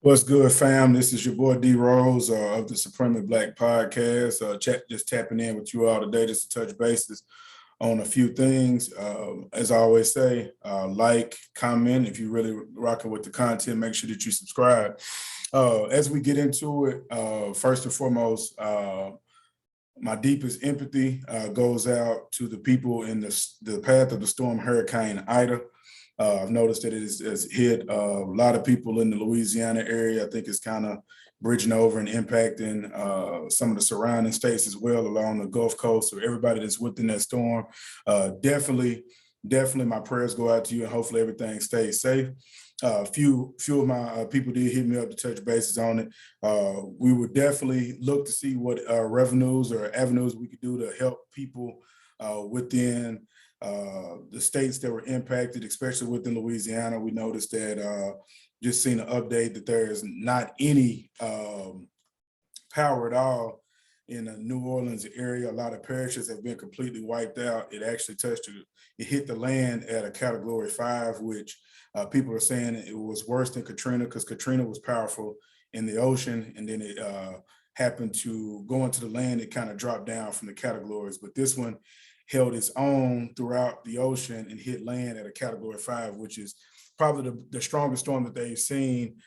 What's good, fam? This is your boy D Rose of the Supremely Black Podcast. Just tapping in with you all today just to touch bases on a few things. As I always say, like, comment. If you're really rocking with the content, make sure that you subscribe. As we get into it, first and foremost, my deepest empathy goes out to the people in the path of the storm Hurricane Ida. I've noticed that it has hit a lot of people in the Louisiana area. I think it's kind of bridging over and impacting some of the surrounding states as well along the Gulf Coast. So everybody that's within that storm, definitely my prayers go out to you, and hopefully everything stays safe. Few of my people did hit me up to touch bases on it. We would definitely look to see what revenues or avenues we could do to help people within the states that were impacted, especially within Louisiana. We noticed that just seen an update that there is not any power at all in the New Orleans area. A lot of parishes have been completely wiped out. It actually it hit the land at a Category 5, which people are saying it was worse than Katrina, because Katrina was powerful in the ocean, and then it happened to go into the land. It kind of dropped down from the categories, but this one held its own throughout the ocean and hit land at a Category 5, which is probably the strongest storm that they've seen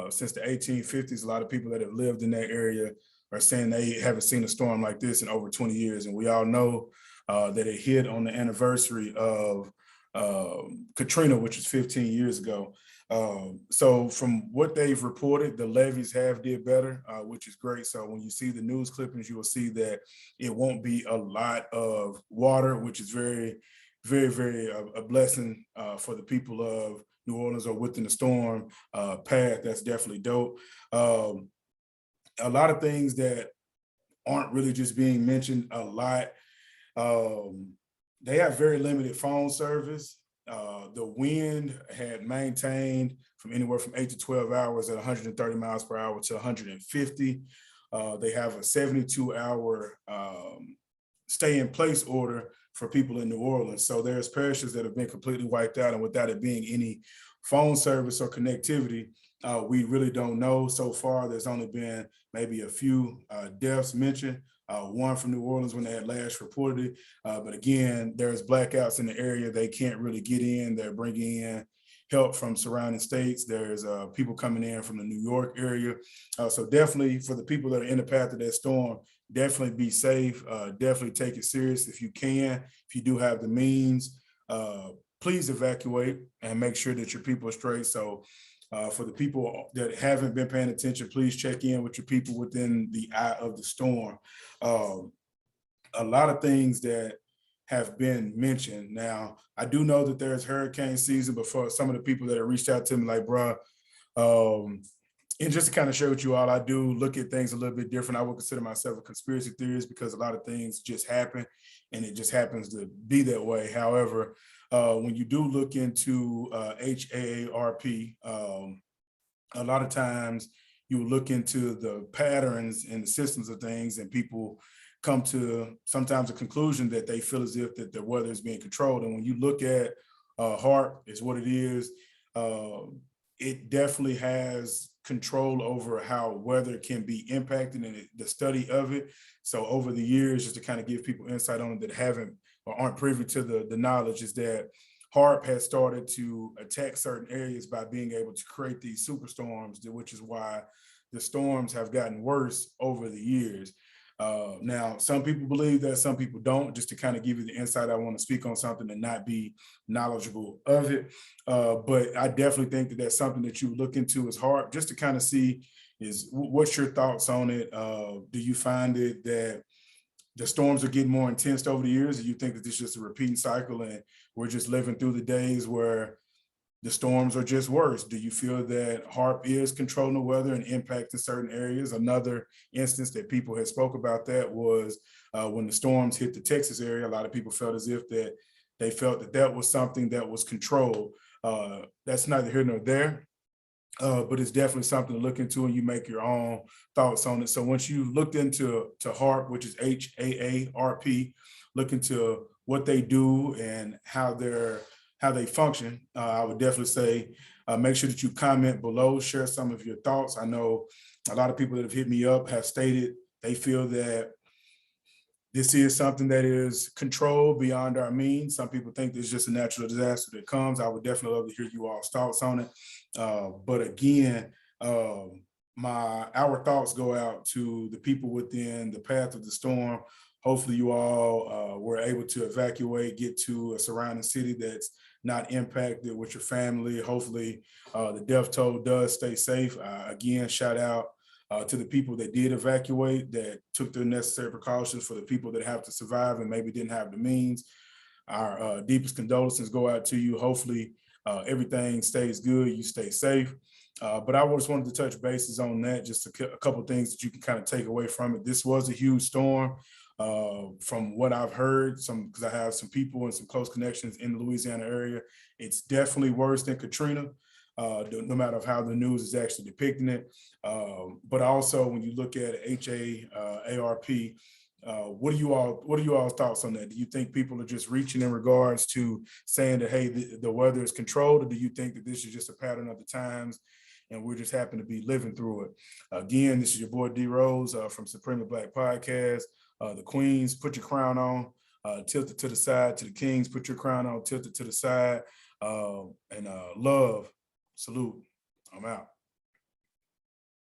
since the 1850s. A lot of people that have lived in that area are saying they haven't seen a storm like this in over 20 years. And we all know that it hit on the anniversary of Katrina, which was 15 years ago. So from what they've reported, the levees have did better, which is great. So when you see the news clippings, you will see that it won't be a lot of water, which is very, very, very a blessing for the people of New Orleans or within the storm path. That's definitely dope. A lot of things that aren't really just being mentioned a lot. They have very limited phone service. The wind had maintained from anywhere from 8 to 12 hours at 130 miles per hour to 150. They have a 72-hour stay in place order for people in New Orleans. So there's parishes that have been completely wiped out, and without it being any phone service or connectivity, we really don't know. So far, there's only been maybe a few deaths mentioned. One from New Orleans when they had last reported it. But again, there's blackouts in the area. They can't really get in. They're bringing in help from surrounding states. There's people coming in from the New York area. So definitely for the people that are in the path of that storm, definitely be safe. Definitely take it serious if you can. If you do have the means, please evacuate and make sure that your people are straight. So for the people that haven't been paying attention, please check in with your people within the eye of the storm. A lot of things that have been mentioned. Now, I do know that there's hurricane season, but for some of the people that have reached out to me, like, bruh, and just to kind of share with you all, I do look at things a little bit different. I would consider myself a conspiracy theorist because a lot of things just happen, and it just happens to be that way. However, when you do look into H.A.A.R.P, a lot of times you look into the patterns and the systems of things, and people come to sometimes a conclusion that they feel as if that the weather is being controlled. And when you look at H.A.A.R.P is what it is, it definitely has control over how weather can be impacted and the study of it. So over the years, just to kind of give people insight on it that haven't or aren't privy to the knowledge, is that H.A.A.R.P has started to attack certain areas by being able to create these superstorms, which is why the storms have gotten worse over the years. Now, some people believe that, some people don't. Just to kind of give you the insight, I want to speak on something and not be knowledgeable of it. But I definitely think that that's something that you look into as H.A.A.R.P, just to kind of see is what's your thoughts on it. Do you find it that the storms are getting more intense over the years? Do you think that this is just a repeating cycle and we're just living through the days where the storms are just worse? Do you feel that H.A.A.R.P is controlling the weather and impacting certain areas? Another instance that people had spoke about that was when the storms hit the Texas area. A lot of people felt as if that they felt that that was something that was controlled. That's neither here nor there. But it's definitely something to look into, and you make your own thoughts on it. So once you looked into H.A.A.R.P, which is H.A.A.R.P, look into what they do and how they function, I would definitely say Make sure that you comment below, share some of your thoughts. I know a lot of people that have hit me up have stated they feel that this is something that is controlled beyond our means. Some people think it's just a natural disaster that comes. I would definitely love to hear you all's thoughts on it. But again, our thoughts go out to the people within the path of the storm. Hopefully you all were able to evacuate, get to a surrounding city that's not impacted with your family. Hopefully the death toll does stay safe. Again, shout out to the people that did evacuate, that took the necessary precautions. For the people that have to survive and maybe didn't have the means, our deepest condolences go out to you. Hopefully everything stays good, you stay safe. But I just wanted to touch bases on that, just a couple of things that you can kind of take away from it. This was a huge storm. From what I've heard, because I have some people and some close connections in the Louisiana area, it's definitely worse than Katrina. No matter how the news is actually depicting it. But also when you look at H.A.A.R.P, what are you all thoughts on that? Do you think people are just reaching in regards to saying that, hey, the weather is controlled, or do you think that this is just a pattern of the times and we're just happen to be living through it? Again, this is your boy D Rose from Supremely Black Podcast. The Queens, put your crown on, tilt it to the side. To the Kings, put your crown on, tilt it to the side. And love. Salute. I'm out.